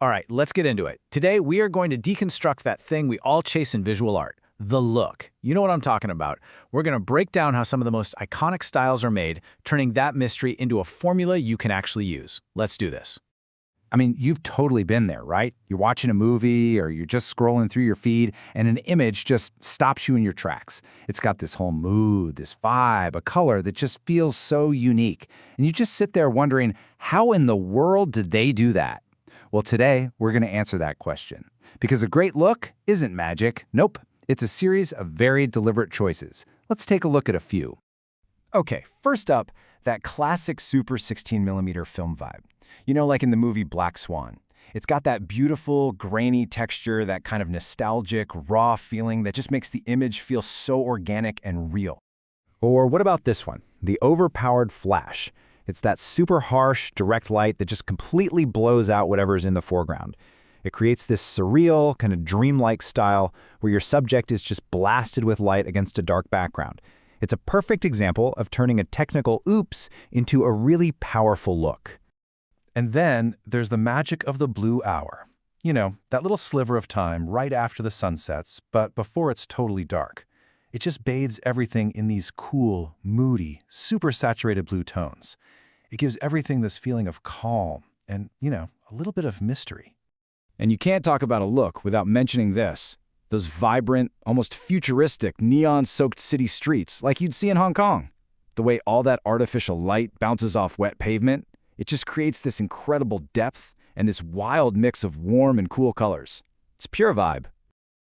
All right, let's get into it. Today, we are going to deconstruct that thing we all chase in visual art, the look. You know what I'm talking about. We're going to break down how some of the most iconic styles are made, turning that mystery into a formula you can actually use. Let's do this. I mean, you've totally been there, right? You're watching a movie or you're just scrolling through your feed and an image just stops you in your tracks. It's got this whole mood, this vibe, a color that just feels so unique. And you just sit there wondering, how in the world did they do that? Well, today we're going to answer that question. Because a great look isn't magic. Nope. It's a series of very deliberate choices. Let's take a look at a few. Okay, first up, that classic Super 16mm film vibe. You know, like in the movie Black Swan. It's got that beautiful, grainy texture, that kind of nostalgic, raw feeling that just makes the image feel so organic and real. Or what about this one? The overpowered flash. It's that super harsh, direct light that just completely blows out whatever's in the foreground. It creates this surreal, kind of dreamlike style where your subject is just blasted with light against a dark background. It's a perfect example of turning a technical oops into a really powerful look. And then there's the magic of the blue hour. You know, that little sliver of time right after the sun sets, but before it's totally dark. It just bathes everything in these cool, moody, super saturated blue tones. It gives everything this feeling of calm and, you know, a little bit of mystery. And you can't talk about a look without mentioning this. Those vibrant, almost futuristic, neon-soaked city streets like you'd see in Hong Kong. The way all that artificial light bounces off wet pavement, it just creates this incredible depth and this wild mix of warm and cool colors. It's pure vibe.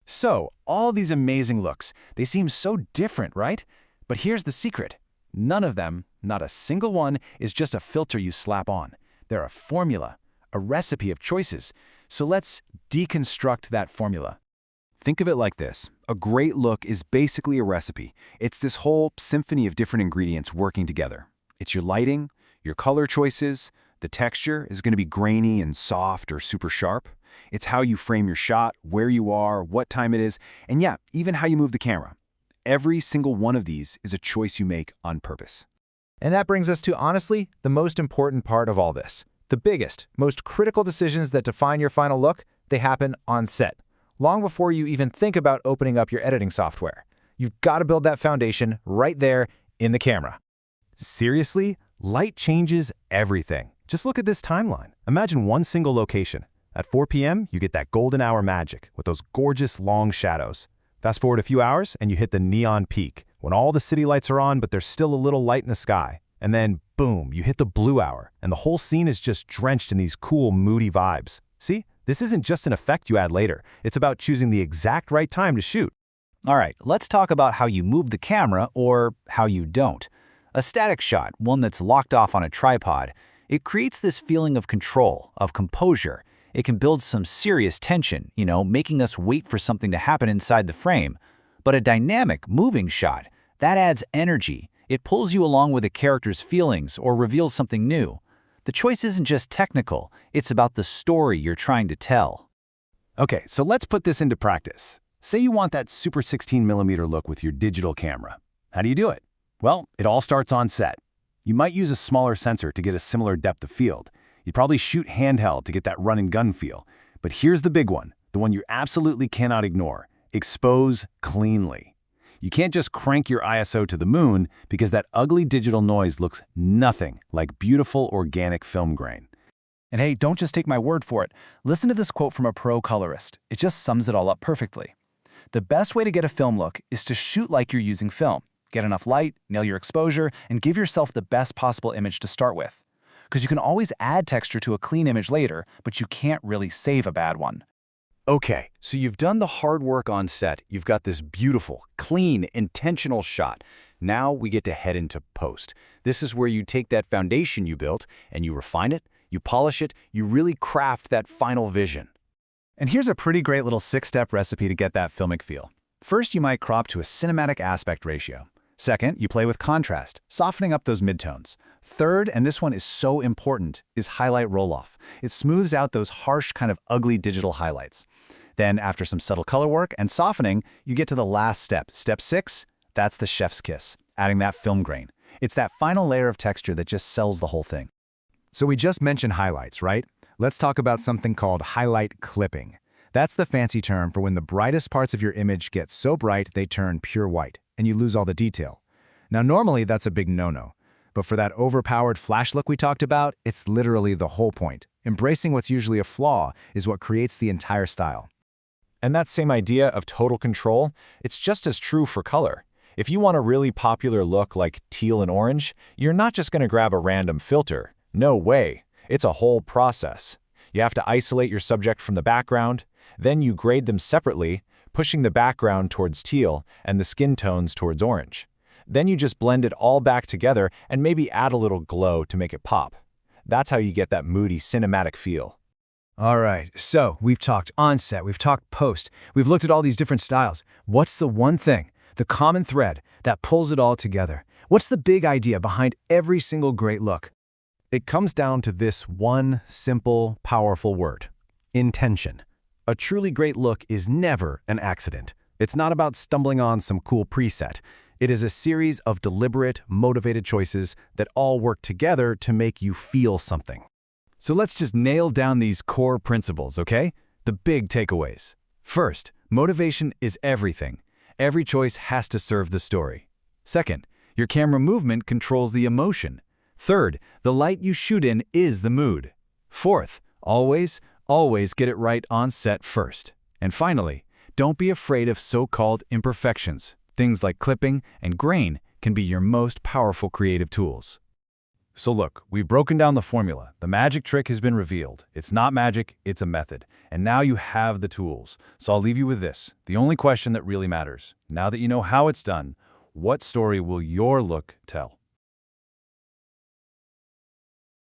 So, all these amazing looks, they seem so different, right? But here's the secret. None of them, not a single one, is just a filter you slap on. They're a formula, a recipe of choices. So let's deconstruct that formula. Think of it like this. A great look is basically a recipe. It's this whole symphony of different ingredients working together. It's your lighting, your color choices, the texture is going to be grainy and soft or super sharp. It's how you frame your shot, where you are, what time it is, and yeah, even how you move the camera. Every single one of these is a choice you make on purpose. And that brings us to, honestly, the most important part of all this. The biggest, most critical decisions that define your final look, they happen on set, long before you even think about opening up your editing software. You've got to build that foundation right there in the camera. Seriously? Light changes everything. Just look at this timeline. Imagine one single location. At 4 p.m., you get that golden hour magic with those gorgeous long shadows. Fast forward a few hours and you hit the neon peak, when all the city lights are on but there's still a little light in the sky. And then, boom, you hit the blue hour, and the whole scene is just drenched in these cool, moody vibes. See? This isn't just an effect you add later. It's about choosing the exact right time to shoot. All right, let's talk about how you move the camera or how you don't. A static shot, one that's locked off on a tripod, it creates this feeling of control, of composure. It can build some serious tension, you know, making us wait for something to happen inside the frame. But a dynamic, moving shot, that adds energy. It pulls you along with a character's feelings or reveals something new. The choice isn't just technical, it's about the story you're trying to tell. Okay, so let's put this into practice. Say you want that Super 16mm look with your digital camera. How do you do it? Well, it all starts on set. You might use a smaller sensor to get a similar depth of field. You'd probably shoot handheld to get that run-and-gun feel. But here's the big one, the one you absolutely cannot ignore. Expose cleanly. You can't just crank your ISO to the moon because that ugly digital noise looks nothing like beautiful organic film grain. And hey, don't just take my word for it. Listen to this quote from a pro colorist. It just sums it all up perfectly. The best way to get a film look is to shoot like you're using film. Get enough light, nail your exposure, and give yourself the best possible image to start with. Because you can always add texture to a clean image later, but you can't really save a bad one. Okay, so you've done the hard work on set. You've got this beautiful, clean, intentional shot. Now we get to head into post. This is where you take that foundation you built and you refine it, you polish it, you really craft that final vision. And here's a pretty great little 6-step recipe to get that filmic feel. First, you might crop to a cinematic aspect ratio. Second, you play with contrast, softening up those midtones. Third, and this one is so important, is highlight roll-off. It smooths out those harsh, kind of ugly digital highlights. Then, after some subtle color work and softening, you get to the last step. Step 6, that's the chef's kiss, adding that film grain. It's that final layer of texture that just sells the whole thing. So we just mentioned highlights, right? Let's talk about something called highlight clipping. That's the fancy term for when the brightest parts of your image get so bright they turn pure white, and you lose all the detail. Now, normally that's a big no-no. But for that overpowered flash look we talked about, it's literally the whole point. Embracing what's usually a flaw is what creates the entire style. And that same idea of total control, it's just as true for color. If you want a really popular look like teal and orange, you're not just going to grab a random filter. No way. It's a whole process. You have to isolate your subject from the background, then you grade them separately, pushing the background towards teal and the skin tones towards orange. Then you just blend it all back together and maybe add a little glow to make it pop. That's how you get that moody cinematic feel. All right, so we've talked on-set, we've talked post, we've looked at all these different styles. What's the one thing, the common thread, that pulls it all together? What's the big idea behind every single great look? It comes down to this one simple, powerful word: intention. A truly great look is never an accident. It's not about stumbling on some cool preset. It is a series of deliberate, motivated choices that all work together to make you feel something. So let's just nail down these core principles, okay? The big takeaways. First, motivation is everything. Every choice has to serve the story. Second, your camera movement controls the emotion. Third, the light you shoot in is the mood. Fourth, always get it right on set first. And finally, don't be afraid of so-called imperfections. Things like clipping and grain can be your most powerful creative tools. So look, we've broken down the formula. The magic trick has been revealed. It's not magic, it's a method. And now you have the tools. So I'll leave you with this. The only question that really matters, now that you know how it's done, what story will your look tell?